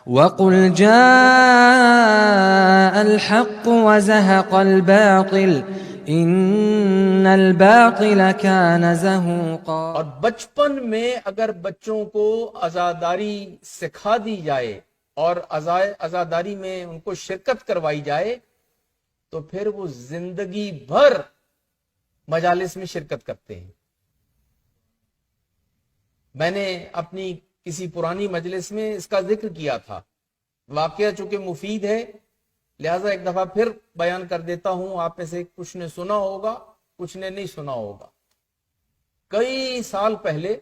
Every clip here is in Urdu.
وَقُلْ جَاءَ الْحَقُّ وَزَهَقَ الْبَاطِلُ إِنَّ الْبَاطِلَ كَانَ زَهُوقًا۔ اور بچپن میں اگر بچوں کو عزاداری سکھا دی جائے اور عزاداری میں ان کو شرکت کروائی جائے تو پھر وہ زندگی بھر مجالس میں شرکت کرتے ہیں۔ میں نے اپنی کسی پرانی مجلس میں اس کا ذکر کیا تھا، واقعہ چونکہ مفید ہے لہذا ایک دفعہ پھر بیان کر دیتا ہوں، آپ میں سے کچھ نے سنا ہوگا کچھ نے نہیں سنا ہوگا۔ کئی سال پہلے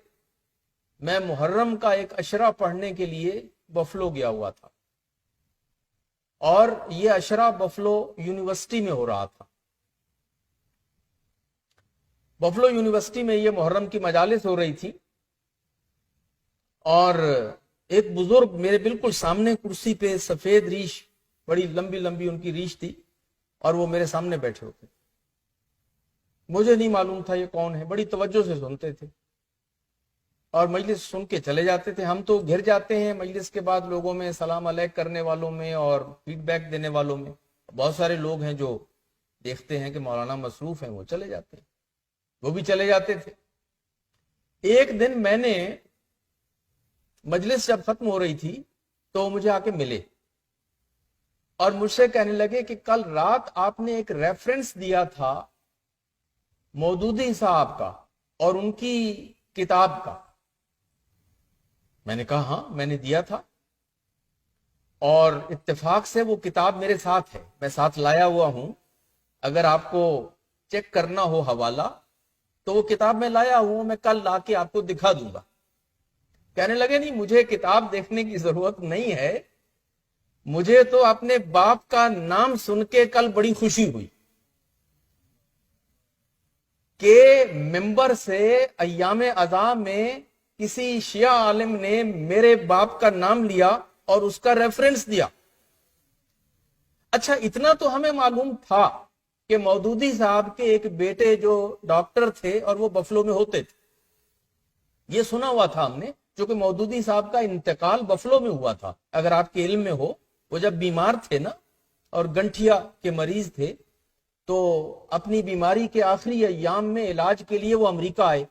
میں محرم کا ایک عشرہ پڑھنے کے لیے بفلو گیا ہوا تھا، اور یہ عشرہ بفلو یونیورسٹی میں ہو رہا تھا۔ بفلو یونیورسٹی میں یہ محرم کی مجالس ہو رہی تھی، اور ایک بزرگ میرے بالکل سامنے کرسی پہ، سفید ریش، بڑی لمبی لمبی ان کی ریش تھی، اور وہ میرے سامنے بیٹھے ہوتے۔ مجھے نہیں معلوم تھا یہ کون ہے، بڑی توجہ سے سنتے تھے اور مجلس سن کے چلے جاتے تھے۔ ہم تو گھر جاتے ہیں مجلس کے بعد لوگوں میں، سلام علیک کرنے والوں میں اور فیڈ بیک دینے والوں میں۔ بہت سارے لوگ ہیں جو دیکھتے ہیں کہ مولانا مصروف ہیں، وہ چلے جاتے ہیں، وہ بھی چلے جاتے تھے۔ ایک دن میں نے مجلس جب ختم ہو رہی تھی تو مجھے آ کے ملے اور مجھ سے کہنے لگے کہ کل رات آپ نے ایک ریفرنس دیا تھا مودودی صاحب کا اور ان کی کتاب کا۔ میں نے کہا ہاں میں نے دیا تھا، اور اتفاق سے وہ کتاب میرے ساتھ ہے، میں ساتھ لایا ہوا ہوں، اگر آپ کو چیک کرنا ہو حوالہ تو وہ کتاب میں لایا ہوں، میں کل لا کے آپ کو دکھا دوں گا۔ کہنے لگے نہیں مجھے کتاب دیکھنے کی ضرورت نہیں ہے، مجھے تو اپنے باپ کا نام سن کے کل بڑی خوشی ہوئی کہ ممبر سے ایام عزا میں کسی شیعہ عالم نے میرے باپ کا نام لیا اور اس کا ریفرنس دیا۔ اچھا اتنا تو ہمیں معلوم تھا کہ مودودی صاحب کے ایک بیٹے جو ڈاکٹر تھے اور وہ بفلو میں ہوتے تھے، یہ سنا ہوا تھا ہم نے، جو کہ مودودی صاحب کا انتقال بفلو میں ہوا تھا۔ اگر آپ کے علم میں ہو، وہ جب بیمار تھے نا اور گنٹھیا کے مریض تھے تو اپنی بیماری کے آخری ایام میں علاج کے لیے وہ امریکہ آئے،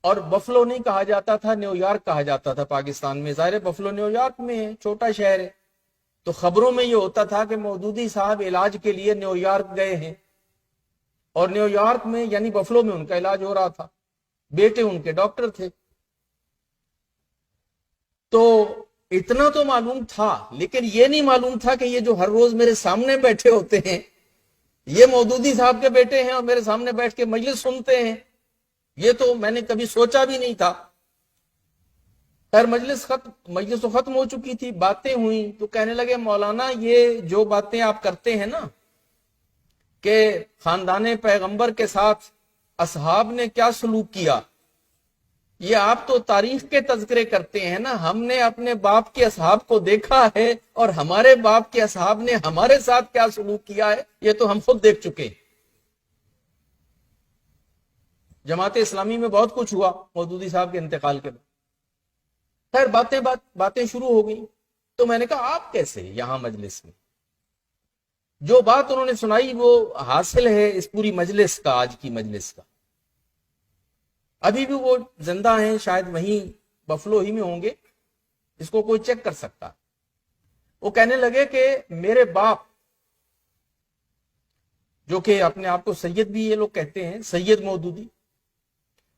اور بفلو نہیں کہا جاتا تھا، نیو یارک کہا جاتا تھا پاکستان میں، ظاہر بفلو نیو یارک میں ہے، چھوٹا شہر ہے، تو خبروں میں یہ ہوتا تھا کہ مودودی صاحب علاج کے لیے نیو یارک گئے ہیں، اور نیو یارک میں یعنی بفلو میں ان کا علاج ہو رہا تھا، بیٹے ان کے ڈاکٹر تھے۔ تو اتنا تو معلوم تھا، لیکن یہ نہیں معلوم تھا کہ یہ جو ہر روز میرے سامنے بیٹھے ہوتے ہیں یہ مودودی صاحب کے بیٹے ہیں اور میرے سامنے بیٹھ کے مجلس سنتے ہیں، یہ تو میں نے کبھی سوچا بھی نہیں تھا۔ خیر مجلس تو ختم ہو چکی تھی، باتیں ہوئیں تو کہنے لگے مولانا یہ جو باتیں آپ کرتے ہیں نا کہ خاندان پیغمبر کے ساتھ اصحاب نے کیا سلوک کیا، یہ آپ تو تاریخ کے تذکرے کرتے ہیں نا، ہم نے اپنے باپ کے اصحاب کو دیکھا ہے اور ہمارے باپ کے اصحاب نے ہمارے ساتھ کیا سلوک کیا ہے یہ تو ہم خود دیکھ چکے۔ جماعت اسلامی میں بہت کچھ ہوا مودودی صاحب کے انتقال کے بعد۔ خیر باتیں شروع ہو گئی، تو میں نے کہا آپ کیسے یہاں مجلس میں؟ جو بات انہوں نے سنائی وہ حاصل ہے اس پوری مجلس کا، آج کی مجلس کا۔ ابھی بھی وہ زندہ ہیں، شاید وہیں بفلو ہی میں ہوں گے، اس کو کوئی چیک کر سکتا۔ وہ کہنے لگے کہ میرے باپ، جو کہ اپنے آپ کو سید بھی یہ لوگ کہتے ہیں، سید مودودی،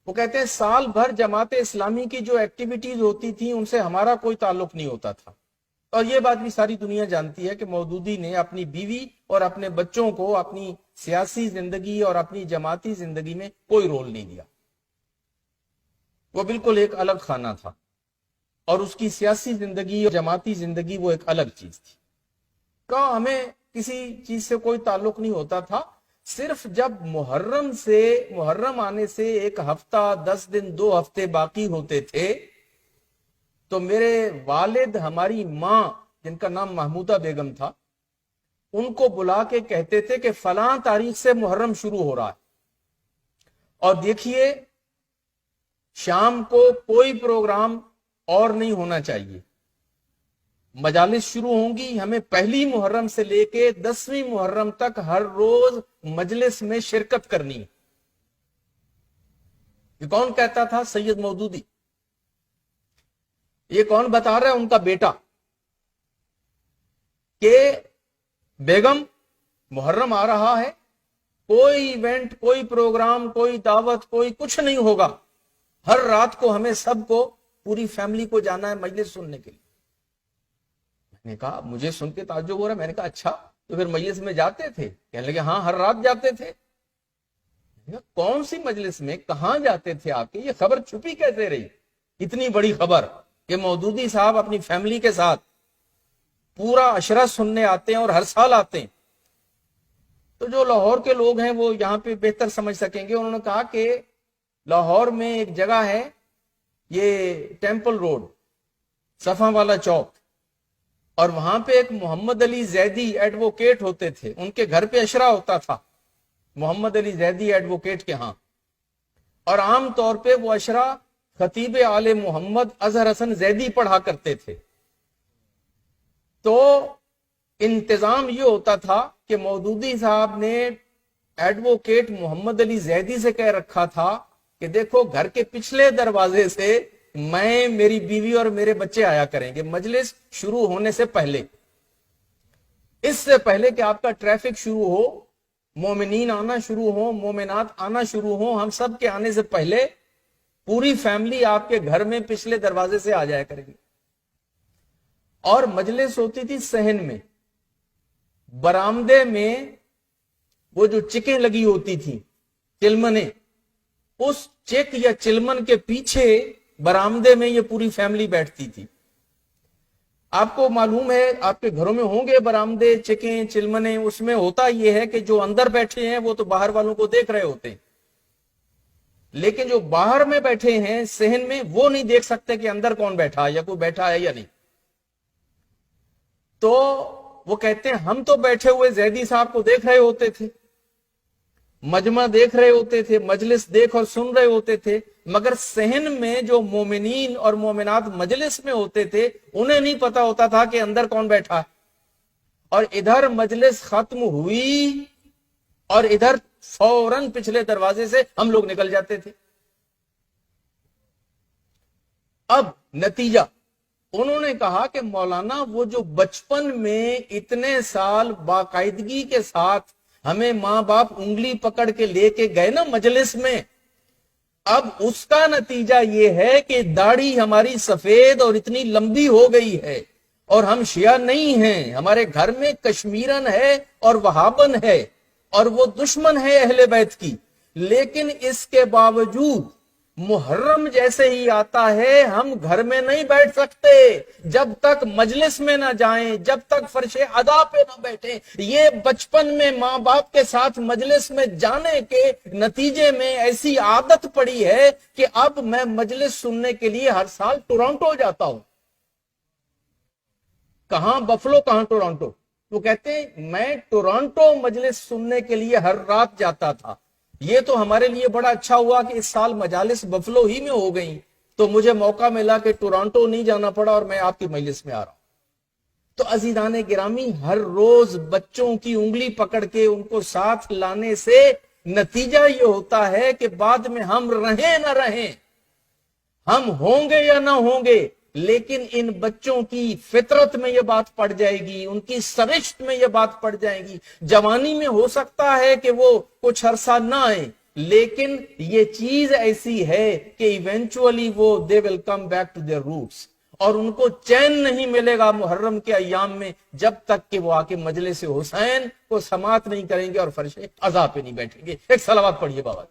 وہ کہتے ہیں سال بھر جماعت اسلامی کی جو ایکٹیویٹیز ہوتی تھی ان سے ہمارا کوئی تعلق نہیں ہوتا تھا، اور یہ بات بھی ساری دنیا جانتی ہے کہ مودودی نے اپنی بیوی اور اپنے بچوں کو اپنی سیاسی زندگی اور اپنی جماعتی زندگی میں کوئی رول نہیں دیا، وہ بالکل ایک الگ خانہ تھا، اور اس کی سیاسی زندگی اور جماعتی زندگی وہ ایک الگ چیز تھی۔ کہا ہمیں کسی چیز سے کوئی تعلق نہیں ہوتا تھا، صرف جب محرم آنے سے ایک ہفتہ 10 دن 2 ہفتے باقی ہوتے تھے تو میرے والد ہماری ماں جن کا نام محمودہ بیگم تھا ان کو بلا کے کہتے تھے کہ فلاں تاریخ سے محرم شروع ہو رہا ہے، اور دیکھیے شام کو کوئی پروگرام اور نہیں ہونا چاہیے، مجالس شروع ہوں گی، ہمیں پہلی محرم سے لے کے 10ویں محرم تک ہر روز مجلس میں شرکت کرنی ہے۔ یہ کون کہتا تھا؟ سید مودودی۔ یہ کون بتا رہا ہے؟ ان کا بیٹا، کہ بیگم محرم آ رہا ہے، کوئی ایونٹ، کوئی پروگرام، کوئی دعوت، کوئی کچھ نہیں ہوگا، ہر رات کو ہمیں سب کو، پوری فیملی کو جانا ہے مجلس سننے کے لیے۔ میں نے کہا، مجھے سن کے تعجب ہو رہا ہے، میں نے کہا اچھا تو پھر مجلس میں جاتے تھے؟ کہنے لگے ہاں ہر رات جاتے تھے۔ میں نے کہا کون سی مجلس میں، کہاں جاتے تھے آپ کے؟ یہ خبر چھپی کیسے رہی؟ اتنی بڑی خبر کہ مودودی صاحب اپنی فیملی کے ساتھ پورا عشرہ سننے آتے ہیں اور ہر سال آتے ہیں۔ تو جو لاہور کے لوگ ہیں وہ یہاں پہ بہتر سمجھ سکیں گے۔ انہوں نے کہا کہ لاہور میں ایک جگہ ہے، یہ ٹیمپل روڈ، صفا والا چوک، اور وہاں پہ ایک محمد علی زیدی ایڈوکیٹ ہوتے تھے، ان کے گھر پہ عشرہ ہوتا تھا محمد علی زیدی ایڈوکیٹ کے ہاں، اور عام طور پہ وہ عشرہ خطیب آل محمد اظہر حسن زیدی پڑھا کرتے تھے۔ تو انتظام یہ ہوتا تھا کہ مودودی صاحب نے ایڈوکیٹ محمد علی زیدی سے کہہ رکھا تھا کہ دیکھو گھر کے پچھلے دروازے سے میں، میری بیوی اور میرے بچے آیا کریں گے مجلس شروع ہونے سے پہلے، اس سے پہلے کہ آپ کا ٹریفک شروع ہو، مومنین آنا شروع ہو، مومنات آنا شروع ہو، ہم سب کے آنے سے پہلے پوری فیملی آپ کے گھر میں پچھلے دروازے سے آ جایا کرے گی۔ اور مجلس ہوتی تھی صحن میں، برآمدے میں وہ جو چکیں لگی ہوتی تھی، چلمنیں، اس چک یا چلمن کے پیچھے برآمدے میں یہ پوری فیملی بیٹھتی تھی۔ آپ کو معلوم ہے، آپ کے گھروں میں ہوں گے برآمدے، چکیں، چلمنیں، اس میں ہوتا یہ ہے کہ جو اندر بیٹھے ہیں وہ تو باہر والوں کو دیکھ رہے ہوتے ہیں، لیکن جو باہر میں بیٹھے ہیں صحن میں، وہ نہیں دیکھ سکتے کہ اندر کون بیٹھا ہے یا کوئی بیٹھا ہے یا نہیں۔ تو وہ کہتے ہیں ہم تو بیٹھے ہوئے زیدی صاحب کو دیکھ رہے ہوتے تھے، مجمع دیکھ رہے ہوتے تھے، مجلس دیکھ اور سن رہے ہوتے تھے، مگر صحن میں جو مومنین اور مومنات مجلس میں ہوتے تھے انہیں نہیں پتا ہوتا تھا کہ اندر کون بیٹھا ہے۔ اور ادھر مجلس ختم ہوئی اور ادھر فوراً پچھلے دروازے سے ہم لوگ نکل جاتے تھے۔ اب نتیجہ، انہوں نے کہا کہ مولانا وہ جو بچپن میں اتنے سال باقاعدگی کے ساتھ ہمیں ماں باپ انگلی پکڑ کے لے کے گئے نا مجلس میں، اب اس کا نتیجہ یہ ہے کہ داڑھی ہماری سفید اور اتنی لمبی ہو گئی ہے، اور ہم شیعہ نہیں ہیں، ہمارے گھر میں کشمیرن ہے اور وہابن ہے، اور وہ دشمن ہے اہل بیت کی، لیکن اس کے باوجود محرم جیسے ہی آتا ہے ہم گھر میں نہیں بیٹھ سکتے جب تک مجلس میں نہ جائیں، جب تک فرش ادا پہ نہ بیٹھیں۔ یہ بچپن میں ماں باپ کے ساتھ مجلس میں جانے کے نتیجے میں ایسی عادت پڑی ہے کہ اب میں مجلس سننے کے لیے ہر سال ٹورانٹو جاتا ہوں۔ کہاں؟ بفلو، کہاں ٹورانٹو؟ وہ کہتے ہیں میں ٹورانٹو مجلس سننے کے لیے ہر رات جاتا تھا۔ یہ تو ہمارے لیے بڑا اچھا ہوا کہ اس سال مجالس بفلو ہی میں ہو گئیں، تو مجھے موقع ملا کہ ٹورانٹو نہیں جانا پڑا اور میں آپ کی مجلس میں آ رہا ہوں۔ تو عزیزان گرامی، ہر روز بچوں کی انگلی پکڑ کے ان کو ساتھ لانے سے نتیجہ یہ ہوتا ہے کہ بعد میں ہم رہیں نہ رہیں، ہم ہوں گے یا نہ ہوں گے، لیکن ان بچوں کی فطرت میں یہ بات پڑ جائے گی، ان کی سرشت میں یہ بات پڑ جائے گی۔ جوانی میں ہو سکتا ہے کہ وہ کچھ عرصہ نہ آئے، لیکن یہ چیز ایسی ہے کہ ایونچولی وہ they will come back to their roots، اور ان کو چین نہیں ملے گا محرم کے ایام میں جب تک کہ وہ آ کے مجلس حسین کو سماعت نہیں کریں گے اور فرش عزا پہ نہیں بیٹھیں گے۔ ایک صلوات پڑھیے بابا۔